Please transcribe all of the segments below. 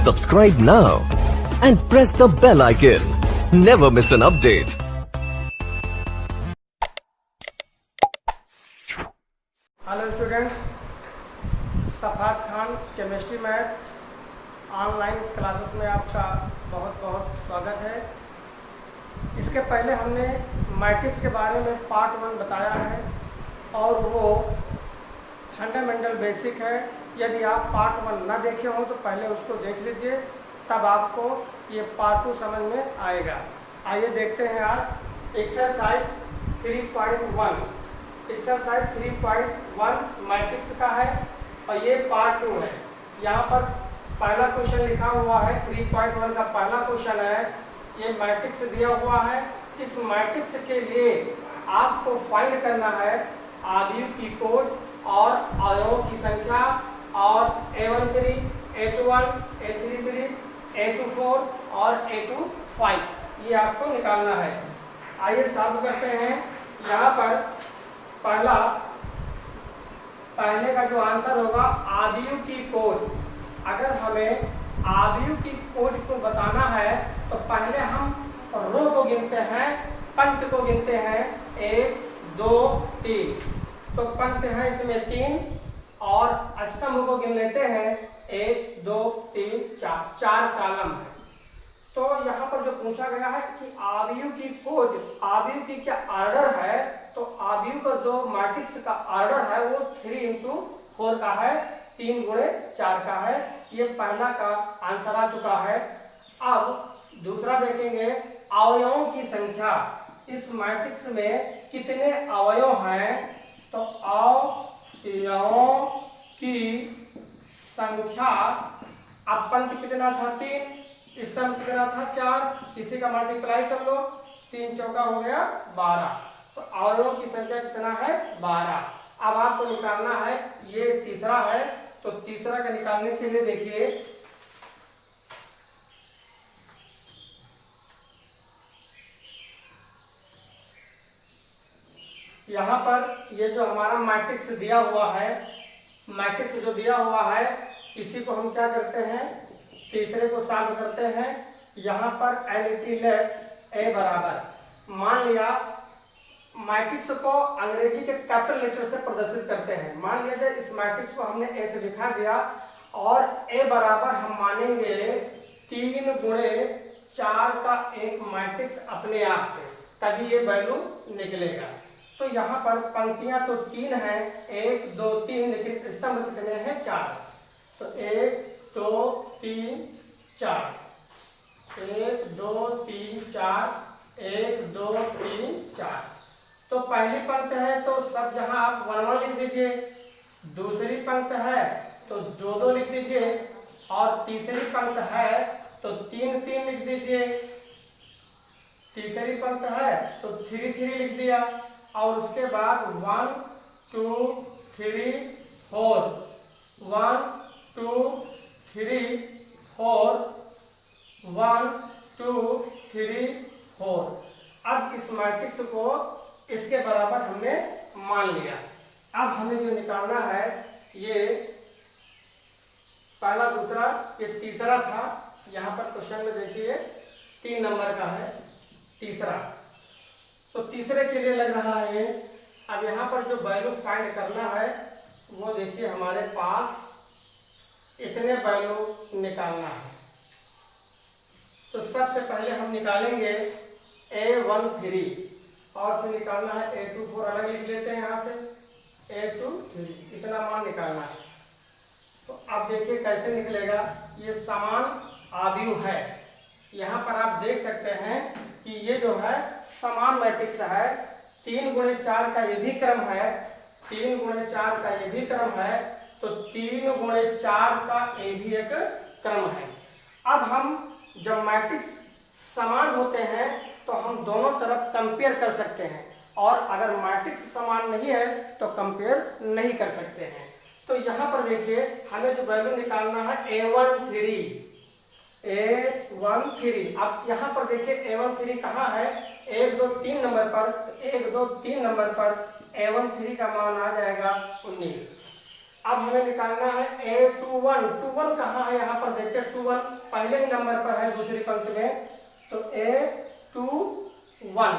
Subscribe now and press the bell icon. Never miss an update. Hello students, Safat Khan chemistry math online classes में आपका बहुत बहुत स्वागत है। इसके पहले हमने मैट्रिक्स के बारे में पार्ट 1 बताया है और वो फंडामेंटल बेसिक है। यदि आप पार्ट 1 ना देखे हों तो पहले उसको देख लीजिए, तब आपको ये पार्ट 2 समझ में आएगा। आइए देखते हैं आज एक्सरसाइज 3.1। एक्सरसाइज 3.1 मैट्रिक्स का है और ये पार्ट 2 है। यहाँ पर पहला क्वेश्चन लिखा हुआ है, 3.1 का पहला क्वेश्चन है। ये मैट्रिक्स दिया हुआ है। इस मैट्रिक्स के लिए आपको फाइंड करना है आव्यूह की कोड और अवयवों की संख्या और A13, A21, A33, A24 और A25 ये आपको निकालना है। आइए सॉल्व करते हैं। यहाँ पर पहले का जो आंसर होगा आव्यूह की कोड। अगर हमें आव्यूह की कोड को बताना है तो पहले हम रो को गिनते हैं, पंक्ति को गिनते हैं। 1 2 3, तो पंक्ति है इसमें 3 और स्तंभ को गिन लेते हैं 1 2 3 4 कॉलम है। तो यहाँ पर जो पूछा गया है कि आव्यूह की कोड, आव्यूह की क्या ऑर्डर है, तो आव्यूह का जो मैट्रिक्स का ऑर्डर है वो 3x4 का है, 3x4 का है। ये पहला का आंसर आ चुका है। अब दूसरा देखेंगे अवयवों की संख्या। इस मैट्रिक्स में कितने अवयव हैं, तो अवयवों की संख्या। अब पंक्ति कितना था 3, स्तंभ कितना था 4, इसी का मल्टीप्लाई कर लो, 3 चौका हो गया 12। तो अवयवों की संख्या कितना है 12। अब आपको निकालना है, ये तीसरा है, तो तीसरा का निकालने के लिए देखिए यहाँ पर ये जो हमारा मैट्रिक्स दिया हुआ है, मैट्रिक्स जो दिया हुआ है इसी को हम क्या करते हैं, तीसरे को सॉल्व करते हैं। यहाँ पर एलिटी लेट ए बराबर, मान लिया मैट्रिक्स को अंग्रेजी के कैपिटल लेटर से प्रदर्शित करते हैं। मान लीजिए इस मैट्रिक्स को हमने ए से दिखा दिया और ए बराबर हम मानेंगे 3x4 का एक मैट्रिक्स अपने आप से, तभी ये वैल्यू निकलेगा। तो यहाँ पर पंक्तियां तो 3 हैं, 1 2 3, लेकिन स्तंभ कितने हैं 4। तो 1 2 3 4, 1 2 3 4, 1 2 3 4। तो पहली पंक्ति है तो सब जहां आप 1 1 लिख दीजिए, दूसरी पंक्ति है तो 2 2 लिख दीजिए और तीसरी पंक्ति है तो 3 3 लिख दीजिए, तीसरी पंक्ति है तो 3 3 लिख दिया और उसके बाद 1 2 3 4, 1 2 3 4, 1 2 3 4। अब इस मैट्रिक्स को इसके बराबर हमने मान लिया। अब हमें जो निकालना है ये पहला, दूसरा, ये तीसरा था। यहाँ पर क्वेश्चन में देखिए 3 नंबर का है तीसरा, तो तीसरे के लिए लग रहा है। अब यहाँ पर जो वैल्यू फाइंड करना है वो देखिए हमारे पास इतने वैल्यू निकालना है। तो सबसे पहले हम निकालेंगे A13 और फिर निकालना है A24, अलग लिख लेते हैं यहाँ से, A23 इतना मान निकालना है। तो अब देखिए कैसे निकलेगा, ये समान आव्यूह है। यहाँ पर आप देख सकते हैं कि ये जो है समान मैट्रिक्स है, 3x4 का ये भी क्रम है, 3x4 का ये भी क्रम है, तो 3x4 का ये भी एक क्रम है। अब हम जब मैट्रिक्स समान होते हैं तो हम दोनों तरफ कंपेयर कर सकते हैं, और अगर मैट्रिक्स समान नहीं है तो कंपेयर नहीं कर सकते हैं। तो यहाँ पर देखिए हमें जो वैल्यू निकालना है A13। अब यहाँ पर देखिए A13 कहाँ है, 1 2 3 नंबर पर, 1 2 3 नंबर पर A13 का मान आ जाएगा 19। अब हमें निकालना है A21। 21 कहाँ है, यहाँ पर देखते हैं 21 पहले ही नंबर पर है दूसरी पंक्ति में, तो A21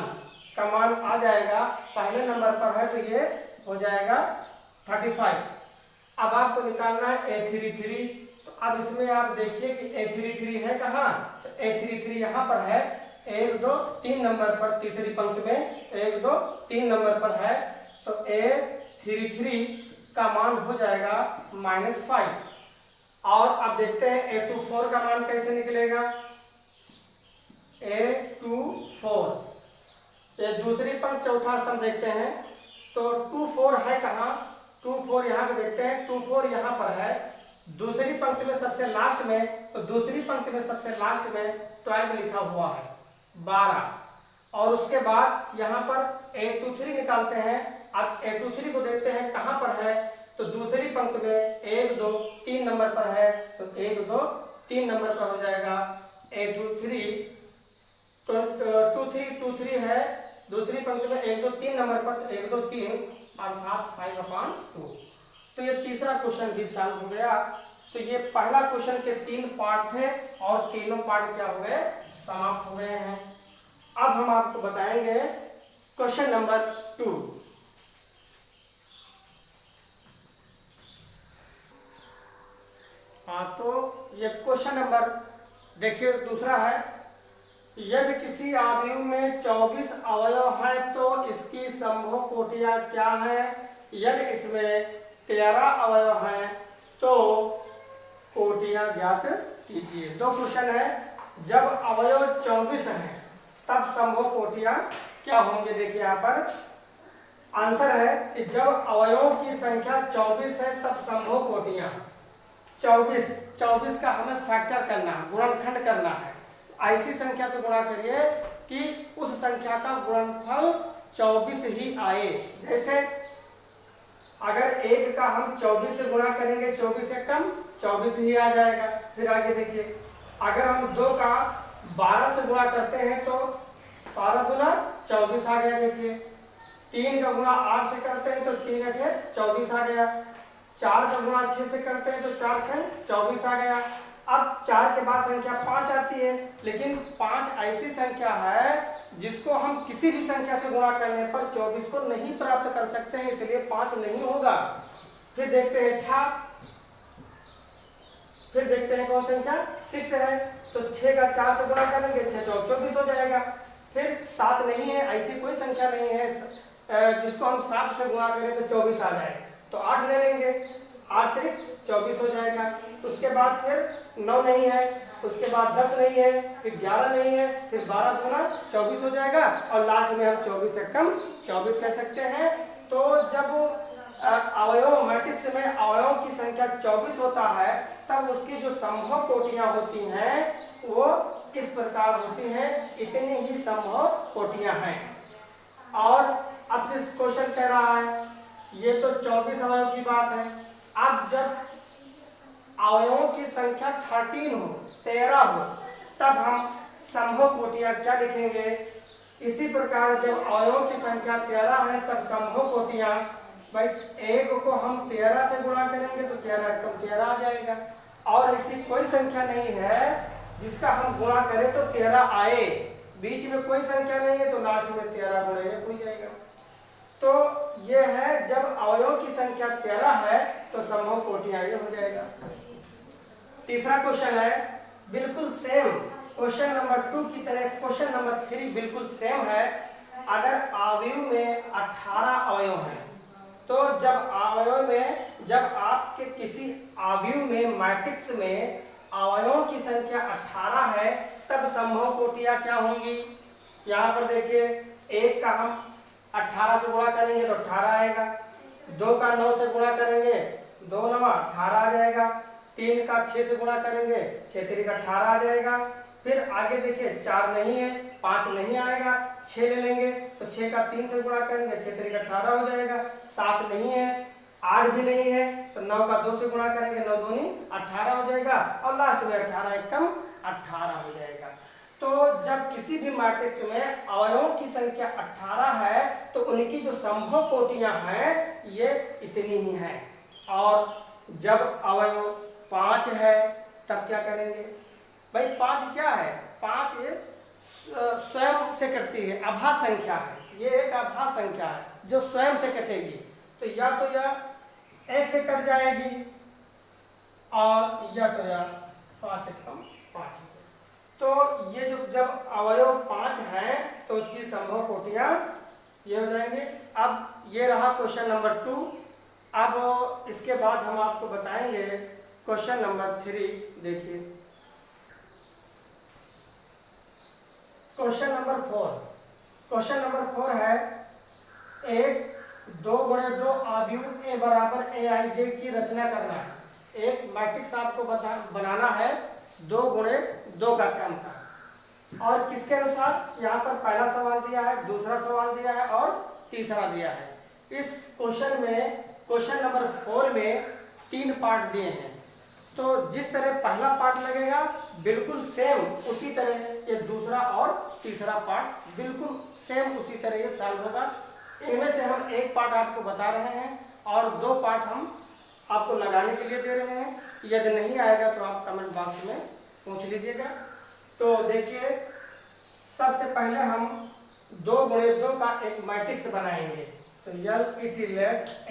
का मान आ जाएगा, पहले नंबर पर है तो ये हो जाएगा 35। अब आपको निकालना है A33। तो अब इसमें आप देखिए कि A33 है कहाँ, तो A33 यहाँ पर है 1 2 3 नंबर पर, तीसरी पंक्ति में 1 2 3 नंबर पर है, तो A33 का मान हो जाएगा -5। और अब देखते हैं A24 का मान कैसे निकलेगा। A24 ये दूसरी पंक्ति चौथा स्तंभ देखते हैं, तो 24 है कहाँ, 24 यहाँ पे देखते हैं, 24 यहाँ पर है दूसरी पंक्ति में सबसे लास्ट में, तो दूसरी पंक्ति में सबसे लास्ट में 12 लिखा हुआ है, 12। और उसके बाद यहाँ पर A23 निकालते हैं। अब A23 को देखते हैं कहाँ पर है, तो दूसरी पंक्ति में 1 2 3 नंबर पर है, तो 1 2 3 नंबर पर हो जाएगा A23। तो 23 है दूसरी पंक्ति में 1 2 3 नंबर पर, 1 2 3 अर्थात 5/2। तो ये तीसरा क्वेश्चन भी सॉल्व हो गया। तो ये पहला क्वेश्चन के 3 पार्ट थे और तीनों पार्ट क्या हो गए, समाप्त हो गए हैं। अब हम आपको बताएंगे क्वेश्चन नंबर 2। तो ये क्वेश्चन नंबर देखिए दूसरा है, यदि किसी आयु में 24 अवयव है तो इसकी संभव कोटियां क्या है। यदि इसमें 13 अवयव है तो कोटियां ज्ञात कीजिए। दो क्वेश्चन है, जब अवयव 24 है तब संभव कोटियां क्या होंगे। देखिए यहाँ पर आंसर है कि जब अवयवों की संख्या 24 है तब संभव कोटियां 24 का हमें फैक्टर करना है, गुणनखंड करना है। ऐसी संख्या से गुणा करिए कि उस संख्या का गुणनफल 24 ही आए। जैसे अगर 1 का हम 24 से गुणा करेंगे, 24 से कम 24 ही आ जाएगा। फिर आगे देखिए, अगर हम 2 का 12 से गुणा करते हैं तो 12 गुना 24 आ गया। देखिए 3 का गुणा 8 से करते हैं तो 3 8 24 आ गया। 4 का गुणा 6 से करते हैं तो 4 6 24 आ गया। अब 4 के बाद संख्या 5 आती है, लेकिन 5 ऐसी संख्या है जिसको हम किसी भी संख्या से गुणा करने पर 24 को नहीं प्राप्त कर सकते हैं, इसलिए 5 नहीं होगा। फिर देखते हैं 6, फिर देखते हैं कौन संख्या 6 है, तो 6 का 4 से गुणा करेंगे 6 चौक 24 हो जाएगा। फिर 7 नहीं है, ऐसी कोई संख्या नहीं है जिसको हम 7 से गुणा करें तो 24 आ जाए, तो 8 ले लेंगे, 8 त्रिक 24 हो जाएगा। उसके बाद फिर 9 नहीं है, उसके बाद 10 नहीं है, फिर 11 नहीं है, फिर 12 गुना 24 हो जाएगा और लास्ट में हम 24 से कम 24 कह सकते हैं। तो जब अवयव मैट्रिक्स में अवयवों की संख्या 24 होता है तब उसकी जो संभव कोटियां होती हैं वो किस प्रकार होती हैं, इतनी ही संभव कोटियां हैं। और अब इस क्वेश्चन कह रहा है, ये तो 24 अवयव की बात है। अब जब अवयवों की संख्या 13 हो तब हम संभव कोटियां क्या लिखेंगे। इसी प्रकार जब अवयवों की संख्या 13 है तब संभव कोटियां, भाई 1 को हम 13 से गुणा करेंगे तो 13 कम 13 आ जाएगा। और ऐसी कोई संख्या नहीं है जिसका हम गुणा करें तो 13 आए, बीच में कोई संख्या नहीं है तो लास्ट में 13 गुणा 1 हो जाएगा। तो ये है जब अवयवों की संख्या 13 है तो संभव कोटियां ये हो जाएगा। तीसरा क्वेश्चन है बिल्कुल सेम क्वेश्चन नंबर 2 की तरह क्वेश्चन नंबर 3 बिल्कुल सेम है। अगर अवयव में 18 अवयव हैं तो जब आपके किसी अवयव में मैट्रिक्स में अवयवों की संख्या 18 है तब संभव कोटियां क्या होंगी। यहाँ पर देखिए 1 का हम 18 से गुणा करेंगे तो 18 आएगा, 2 का 9 से गुणा करेंगे 2 9 18 आ जाएगा, 3 का 6 से गुणा करेंगे 6 3 का 18 आ जाएगा। फिर आगे देखिए 4 नहीं है, 5 नहीं आएगा, 6 ले लेंगे तो 6 का 3 से गुणा करेंगे 6 3 का 18 हो जाएगा। 7 नहीं है, 8 भी नहीं है तो 9 का 2 से गुणा करेंगे 9 दूनी 18 हो जाएगा और लास्ट में 18 एक कम 18 हो जाएगा। तो जब किसी भी मैट्रिक्स में अवयवों की संख्या 18 है तो उनकी जो संभव कोटियां हैं ये इतनी ही हैं। और जब अवयव 5 है तब क्या करेंगे भाई? 5 क्या है? 5 ये स्वयं से कटती है, आभास संख्या है, ये एक आभास संख्या है जो स्वयं से कटेगी। तो यह 1 से कट जाएगी और या तो यह 5 कम 5। तो ये जो जब अवयव 5 है तो उसकी संभव कोटियां ये हो जाएंगे। अब ये रहा क्वेश्चन नंबर 2। अब इसके बाद हम आपको बताएंगे क्वेश्चन नंबर 3। देखिए क्वेश्चन नंबर 4। क्वेश्चन नंबर 4 है एक 2 गुणे 2 आव्यूह ए बराबर ए आई जे की रचना करना है। एक मैट्रिक्स आपको बनाना है 2 गुणे 2 का क्रम का, और किसके अनुसार? यहाँ पर पहला सवाल दिया है, दूसरा सवाल दिया है और तीसरा दिया है। इस क्वेश्चन में क्वेश्चन नंबर 4 में 3 पार्ट दिए हैं। तो जिस तरह पहला पार्ट लगेगा बिल्कुल सेम उसी तरह ये दूसरा और तीसरा पार्ट बिल्कुल सेम उसी तरह ये सॉल्व होगा। इनमें से हम एक पार्ट आपको बता रहे हैं और 2 पार्ट हम आपको लगाने के लिए दे रहे हैं। यदि नहीं आएगा तो आप कमेंट बॉक्स में पूछ लीजिएगा। तो देखिए सबसे पहले हम 2 गुणे 2 का एक मैट्रिक्स बनाएंगे। तो LET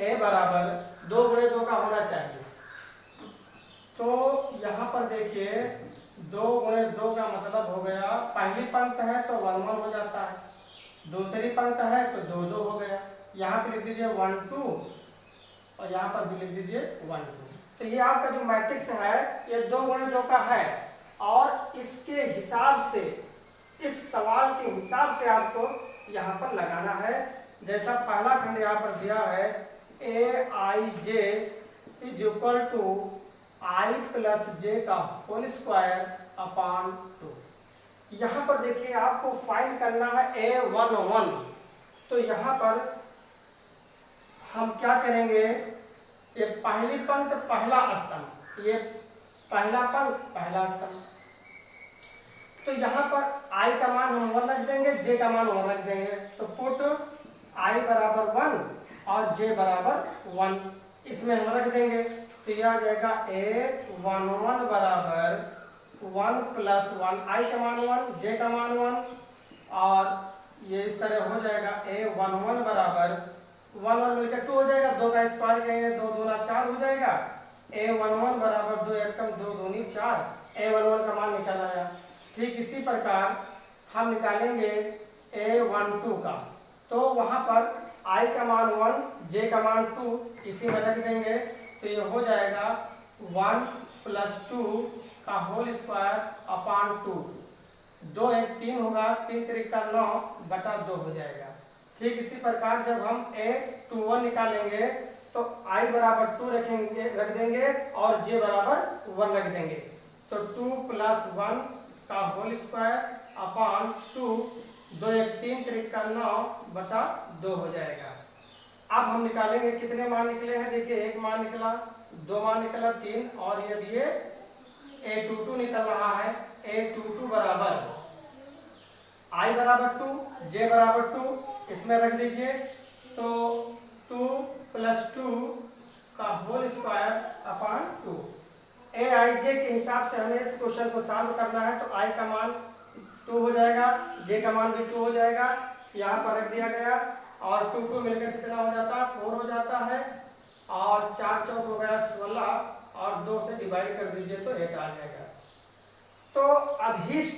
A बराबर 2 गुणे 2 का होना चाहिए। तो यहाँ पर देखिए 2 गुणे 2 का मतलब हो गया, पहली पंक्त है तो 1 1 हो जाता है, दूसरी पंक्त है तो 2 2 हो गया। यहाँ पे लिख दीजिए 1 2 और यहाँ पर भी लिख दीजिए 1 2। तो ये आपका जो मैट्रिक्स है ये 2 गुणे 2 का है और इसके हिसाब से, इस सवाल के हिसाब से आपको यहाँ पर लगाना है। जैसा पहला खंड यहाँ पर दिया है AIJ is equal to I plus J का होल स्क्वायर अपॉन 2। यहाँ पर देखिए आपको फाइंड करना है A11। तो यहाँ पर हम क्या करेंगे, ये पहली पंक्त पहला स्तंभ, ये पहला पंक्त पहला स्तंभ। तो यहाँ पर I का मान हम 1 रख देंगे, J का मान 1 रख देंगे। तो पुट I बराबर 1 और J बराबर 1 इसमें हम रख देंगे। तो यह आ जाएगा A11 बराबर 1 प्लस 1, I का मान 1, J का मान 1 और ये इस तरह हो जाएगा A11 बराबर 1 और मिलकर 2 हो जाएगा, 2 का स्क्वायर करेंगे 2 दूना 4 हो जाएगा। A11 बराबर 2 एकम 2 दूनी 4, A11 का मान निकल आया। ठीक इसी प्रकार हम निकालेंगे A12 का। तो वहाँ पर I का मान 1, J का मान 2 इसी में रख देंगे। तो ये हो जाएगा 1 प्लस 2 का होल स्क्वायर अपॉन 2, 2 1 3 होगा, 3 3 का 9 बटा 2 हो जाएगा। ठीक इसी प्रकार जब हम A21 निकालेंगे तो I बराबर 2 रख देंगे और J बराबर 1 रख देंगे। तो 2 प्लस 1 का होल स्क्वायर अपॉन 2, 2 1 3 3 का 9 बटा 2 हो जाएगा। अब हम निकालेंगे कितने मान निकले हैं। देखिए एक मान निकला, 2 मान निकला, 3 और ये A22 निकल रहा है। A22 बराबर I बराबर 2, J बराबर 2 इसमें रख दीजिए। तो 2 प्लस 2 का होल स्क्वायर अपॉन 2। AIJ के हिसाब से हमें इस क्वेश्चन को सॉल्व करना है। तो I का मान 2 हो जाएगा, J का मान भी 2 हो जाएगा, यहाँ पर रख दिया गया और 2 2 मिलकर कितना हो जाता है, 4 हो जाता है और 4 चौक हो गया 16 और 2 से डिवाइड कर दीजिए तो 1 आ जाएगा। तो अभीष्ट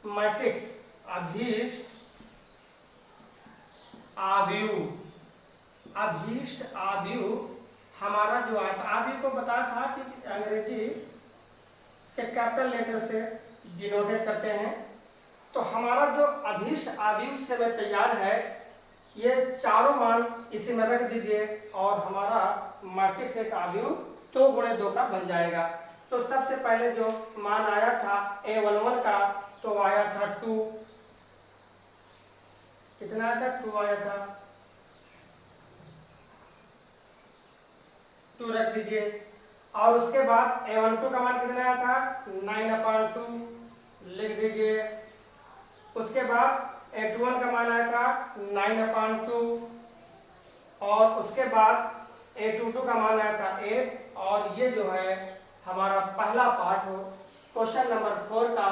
मैट्रिक्स, अभीष्ट आव्यूह हमारा जो आया था, आव्यूह को बताया था कि अंग्रेजी के कैपिटल लेटर से डिनोटेट करते हैं। तो हमारा जो अभीष्ट आव्यूह से में तैयार है, ये चारों मान इसी में रख दीजिए और हमारा मैट्रिक्स एक आव्यूह 2 गुणे 2 का बन जाएगा। तो सबसे पहले जो मान आया था A11 का तो आया था 2, कितना आया था, 2 आया था, 2 रख दीजिए। और उसके बाद A12 का मान कितना आया था, 9/2 लिख दीजिए। उसके बाद A21 का मान आया था 9/2 और उसके बाद A22 का मान आया था 8 और ये जो है हमारा पहला पार्ट हो क्वेश्चन नंबर 4 का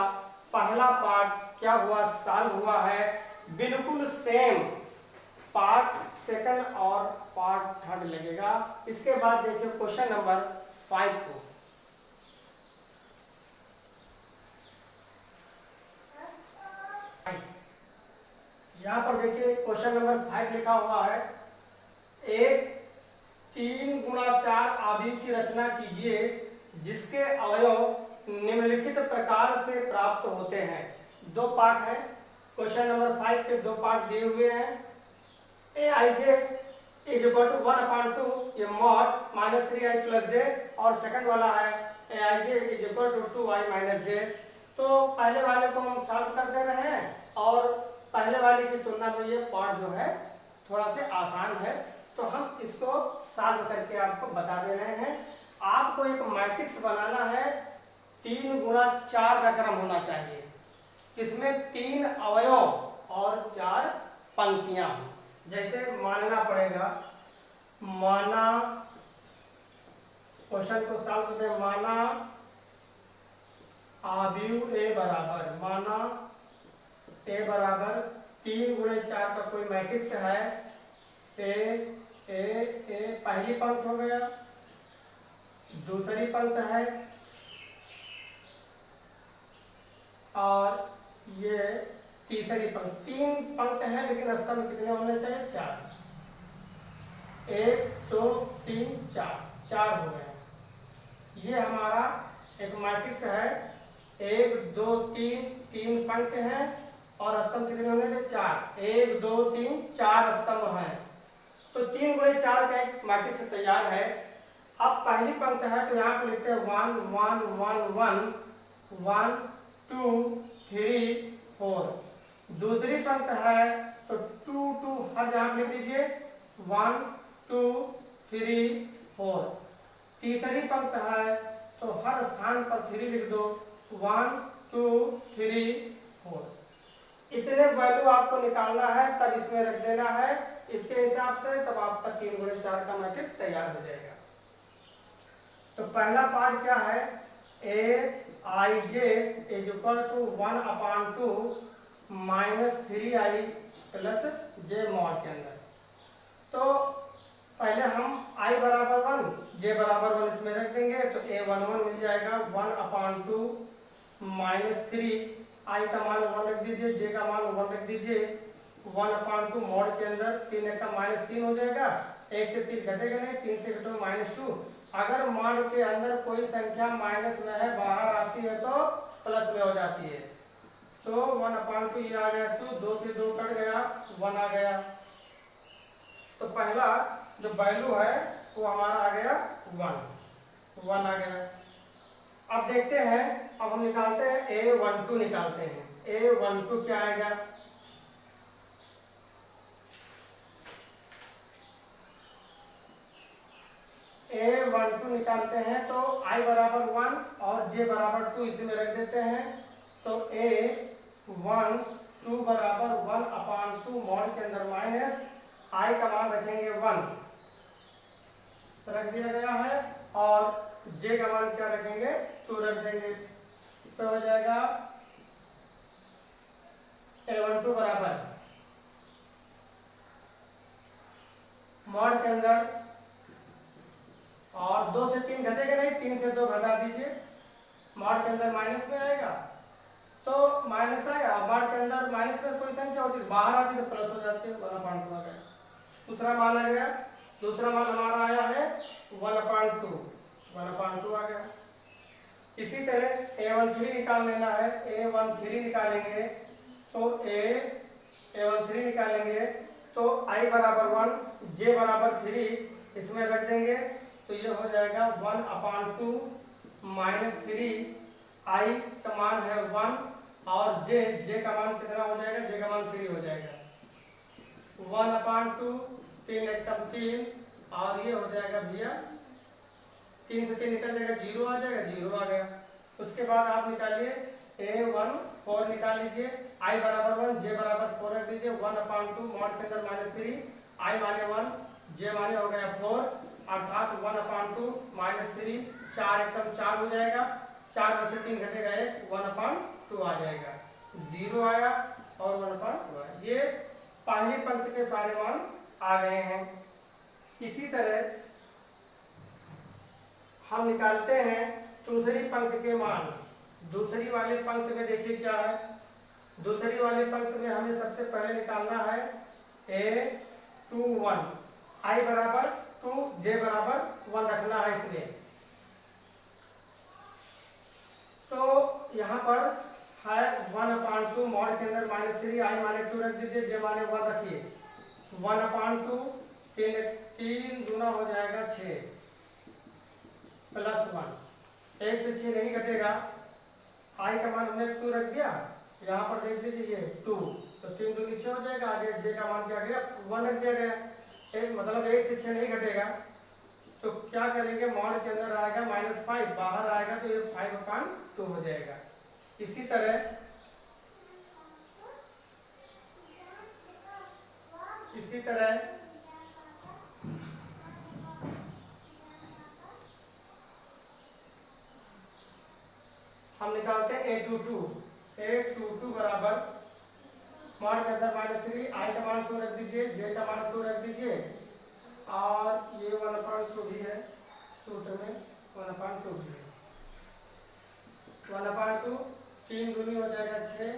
पहला पार्ट क्या हुआ, सॉल्व हुआ है। बिल्कुल सेम पार्ट सेकंड और पार्ट थर्ड लगेगा। इसके बाद देखिए क्वेश्चन नंबर 5 को। यहाँ पर देखिए क्वेश्चन नंबर 5 लिखा हुआ है, एक 3 गुणा 4 आव्यूह की रचना कीजिए जिसके अवयव निम्नलिखित प्रकार से प्राप्त होते हैं। दो पार्ट है क्वेश्चन नंबर 5 के, दो पार्ट दिए हुए हैं। Aij इज इक्वल टू 1/2 ये मॉड -3i + j और सेकंड वाला है Aij is equal to 2i - j। तो पहले वाले को हम सॉल्व कर दे रहे हैं और पहले वाले की तुलना में ये पार्ट जो है थोड़ा सा आसान है, तो हम इसको सॉल्व करके आपको बता दे रहे हैं। आपको एक मैट्रिक्स बनाना है 3 गुणा 4 का क्रम होना चाहिए, जिसमें 3 अवयव और 4 पंक्तियां हो। जैसे मानना पड़ेगा, माना क्वेश्चन को सॉल्व करते हैं, माना आव्यूह ए बराबर, माना ए बराबर 3 गुणे 4 का कोई मैट्रिक्स है। ए पहली पंक्ति हो गया, दूसरी पंक्ति है और ये तीसरी पंक्ति। 3 पंक्ति है लेकिन स्तंभ में कितने होने चाहिए, 4। 1 2 3 4 हो गए। ये हमारा एक मैट्रिक्स है, 1 2 3 पंक्ति हैं और स्तंभ कितने होने चाहिए, 4। 1 2 3 4 स्तंभ हैं, तो 3 गुणे 4 का एक मैट्रिक्स तैयार है। अब पहली पंक्ति है तो यहाँ पे लिखते हैं 1 1 1 1 1 2 3 4। दूसरी पंक्ति है तो 2 2 हर जगह लिख दीजिए 1 2 3 4। तीसरी पंक्ति है तो हर स्थान पर 3 लिख दो 1 2 3 4। इतने वैल्यू आपको निकालना है, तब इसमें रख देना है इसके हिसाब से, तब आपका 3 गुणे 4 का मैट्रिक्स तैयार हो जाएगा। तो पहला पार्ट क्या है, Aij is equal to 1/2 -3i + j mod के अंदर। तो पहले हम i बराबर 1 j बराबर 1 इसमें रख देंगे, तो A11 मिल जाएगा 1/2 -3, i का मान 1 रख दीजिए, j का मान 1 रख दीजिए। 1/2 मॉड के अंदर 3 का -3 हो जाएगा, 1 से 3 घटेगा नहीं, 3 से घटो -2। अगर मॉड के अंदर कोई संख्या माइनस में है, बाहर आती है तो प्लस में हो जाती है। तो 1/2 ये आ गया 2, 2 से 2 कट गया, 1 आ गया। तो पहला जो वैल्यू है वो हमारा आ गया 1 आ गया। अब देखते हैं, अब हम निकालते हैं A12 निकालते हैं। A12 क्या आएगा, A12 निकालते हैं तो i बराबर 1 और j बराबर 2 इसी में रख देते हैं। तो A12 बराबर 1/2 मॉड के अंदर माइनस i का मान रखेंगे 1 रख दिया गया है और j का मान क्या रखेंगे 2 रख देंगे, तो हो जाएगा A12 बराबर मॉड के अंदर और 2 से 3 घटेगा नहीं, 3 से 2 घटा दीजिए, मॉड के अंदर माइनस में आएगा तो माइनस आएगा। मॉड के अंदर माइनस में कोई संख्या होती है, बाहर आती है तो प्लस हो जाती है, 1/2 आ गया। दूसरा मान आ गया, दूसरा मान हमारा आया है 1/2 आ गया। इसी तरह A13 निकाल लेना है, A13 निकालेंगे तो A13 निकालेंगे तो i बराबर 1 j बराबर 3 इसमें रख देंगे, तो ये हो जाएगा 1/2 -3, i का मान है 1 और j का मान कितना हो जाएगा, j का मान 3 हो जाएगा। 1/2 3 एकम 3 और ये हो जाएगा भैया 3 से 3 निकल जाएगा, 0 आ जाएगा, 0 आ गया। उसके बाद आप निकालिए A14 निकाल लीजिए, i बराबर 1 j बराबर 4 रख दीजिए, 1/2 मॉड के अंदर -3, i माने 1 j माने हो गया 4 अर्थात 1/2 -3, 4 एकदम 4 हो जाएगा, 4 में से 3 घटेगा 1, 1/2 आ जाएगा, 0 आया और 1/2 आया। ये पहली पंक्ति के सारे मान आ गए हैं। इसी तरह हम निकालते हैं दूसरी पंक्ति के मान। दूसरी वाली पंक्ति में देखिए क्या है, दूसरी वाली पंक्ति में हमें सबसे पहले निकालना है A21, I बराबर 2, J बराबर 1 रखना है इसमें। तो यहाँ पर है 1/2 मॉड के अंदर -3, I माने 2 रख दीजिए, J माने 1 रखिए। 1/2 3 गुना हो जाएगा 6 प्लस 1, 1 से 6 नहीं घटेगा। I का मान हमने 2 रख दिया, यहाँ पर देख लीजिए 2, तो 3 2 नीचे हो जाएगा, आगे J का मान क्या गया 1 रख दिया गया, एक मतलब 1 से 6 नहीं घटेगा। तो क्या करेंगे, मॉड के अंदर आएगा -5, बाहर आएगा तो ये 5/2 हो जाएगा। इसी तरह हम निकालते हैं A22 बराबर मॉड के अंदर -3, I का मान 2 रख दीजिए, J का मान 2 रख दीजिए, और ये 1/2 भी है, सूत्र में 1/2 भी है। 1/2 3 दूनी हो जाएगा 6,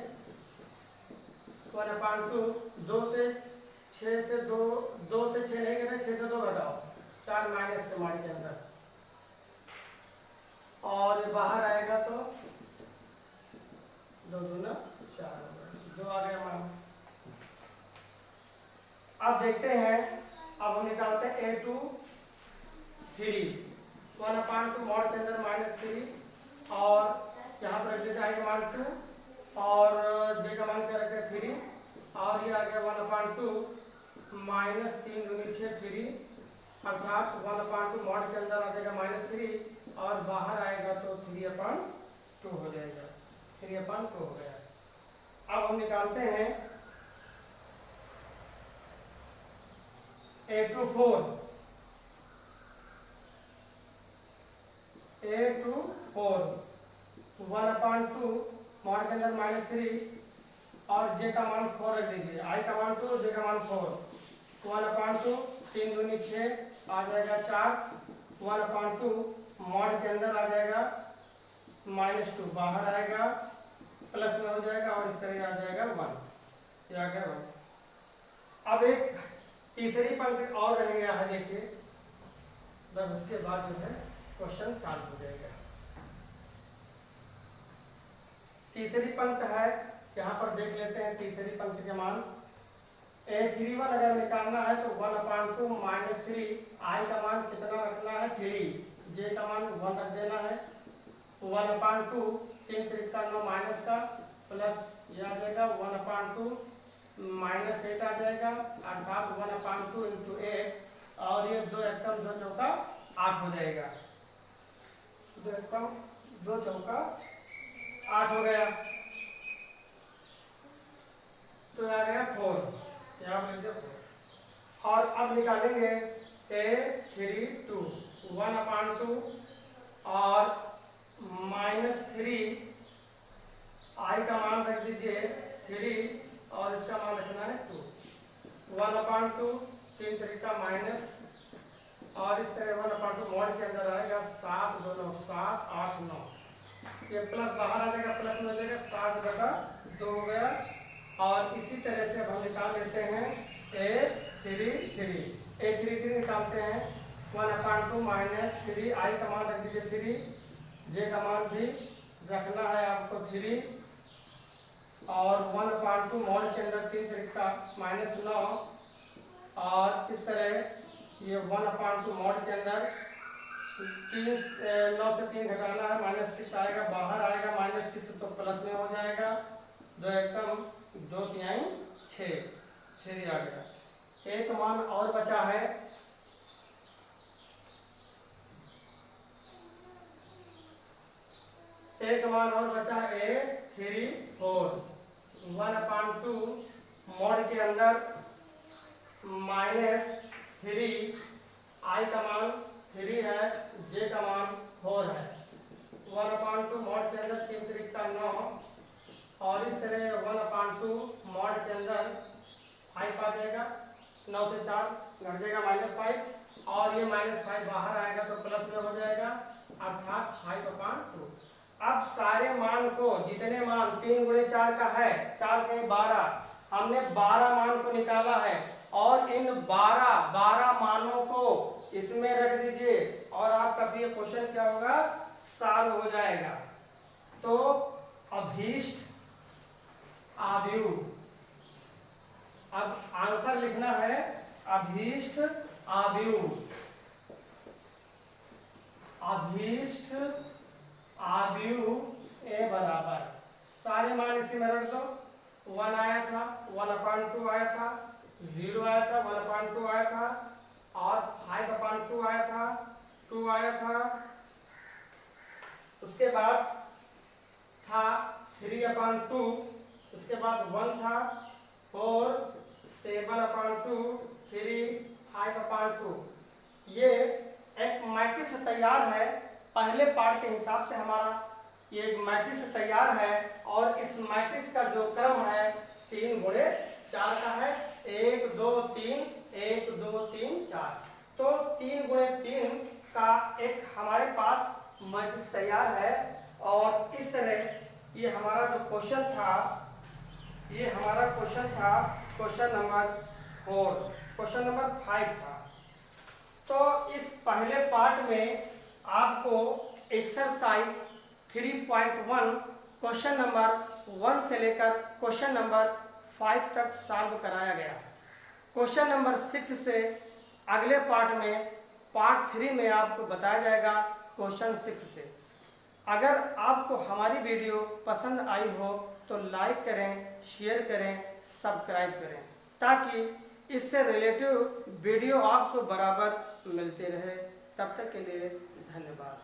1/2 2 से 6 से 2 से 6 नहीं घटे, 6 से 2 घटाओ, 4 माइनस के मॉड के अंदर, और ये बाहर आएगा तो 2 दूना 4 जो आ गया मान। अब देखते हैं, अब हम निकालते हैं A23, 1/2 मॉड के अंदर -3, और यहाँ पर रख देते I का मान 2 और J का मान क्या रखते हैं 3, और ये आ गया 1/2 -3 दूनी 6 3, अर्थात 1/2 मॉड के अंदर आ जाएगा -3 और बाहर आएगा तो 3/2 हो जाएगा, 3/2 हो गया। अब हम निकालते हैं A24, 1/2 मॉड के अंदर -3 और J का मान 4 रख दीजिए, I का मान 2, J का मान 4, 1/2 3 दूनी 6 आ जाएगा 4, 1/2 मॉड के अंदर आ जाएगा -2, बाहर आएगा प्लस में हो जाएगा, और इस तरह आ जाएगा 1, ये आ गया 1। अब एक तीसरी पंक्ति और रह गया है, देखिए, बस उसके बाद जो है क्वेश्चन सॉल्व हो जाएगा। तीसरी पंक्ति है, यहाँ पर देख लेते हैं तीसरी पंक्ति के मान। A31 अगर निकालना है तो 1/2 -3, I का मान कितना रखना है 3, J का मान 1 रख देना है, 1/2 3 3 का 9 माइनस का प्लस ये आ जाएगा 1/2 -8 आ जाएगा, अर्थात 1/2 × 8, और ये 2 एकम 2 चौका 8 हो जाएगा, 2 एकम 2 चौका 8 हो गया, तो आ गया 4, यहाँ पर लीजिए 4। और अब निकालेंगे A32, 1/2 और -3, I का मान रख दीजिए 3 और इसका मान रखना है 2, 1/2 3 3 का माइनस, और इस तरह 1/2 मॉड के अंदर आएगा 7 2 9 7 8 9, ये प्लस बाहर आ जाएगा, प्लस में हो जाएगा 7/2 हो गया। और इसी तरह से अब हम निकाल लेते हैं A33 निकालते हैं, 1/2 -3, I का मान रख दीजिए 3, J का मान भी रखना है आपको 3, और 1/2 मॉड के अंदर 3 3 का -9, और इस तरह ये 1/2 मॉड के अंदर 9 से 3 घटाना है, -6 आएगा, बाहर आएगा -6 तो प्लस में हो जाएगा, 2 एकम 2 तिहाई 6 आ गया। एक मान और बचा है, एक मान और बचा A34, 1/2 मॉड के अंदर -3, I का मान कट जाएगा -5 और ये -5 बाहर आएगा तो प्लस में हो जाएगा, अर्थात 5/2। अब सारे मान को, जितने मान 3 × 4 का है, 4 के 12, हमने 12 मान को निकाला है और इन 12 मानों को इसमें रख दीजिए और आपका ये क्वेश्चन क्या होगा, सॉल्व हो जाएगा। तो अभीष्ट आव्यूह, अब आंसर लिखना है अभीष्ट आव्यूह, अभीष्ट आव्यूह ए बराबर, सारे मान इसी में रख दो। 1 आया था, 1/2 आया था, 0 आया था, 1/2 आया था और 5/2 आया था, 2 आया था। उसके बाद था 3/2, उसके बाद 1 था, 4, 7/2, 3, 5/2। ये एक मैट्रिक्स तैयार है, पहले पार्ट के हिसाब से हमारा ये एक मैट्रिक्स तैयार है और इस मैट्रिक्स का जो क्रम है 3 × 4 का है, 1 2 3 1 2 3 4। तो 3 × 3 का एक हमारे पास मैट्रिक्स तैयार है और इस तरह ये हमारा जो क्वेश्चन था, ये हमारा क्वेश्चन था क्वेश्चन नंबर 4, क्वेश्चन नंबर 5 था। तो इस पहले पार्ट में आपको एक्सरसाइज 3.1 क्वेश्चन नंबर 1 से लेकर क्वेश्चन नंबर 5 तक सॉल्व कराया गया। क्वेश्चन नंबर 6 से अगले पार्ट में, पार्ट 3 में आपको बताया जाएगा क्वेश्चन 6 से। अगर आपको हमारी वीडियो पसंद आई हो तो लाइक करें, शेयर करें, सब्सक्राइब करें ताकि इससे रिलेटिव वीडियो आपको बराबर मिलते रहे। तब तक के लिए धन्यवाद।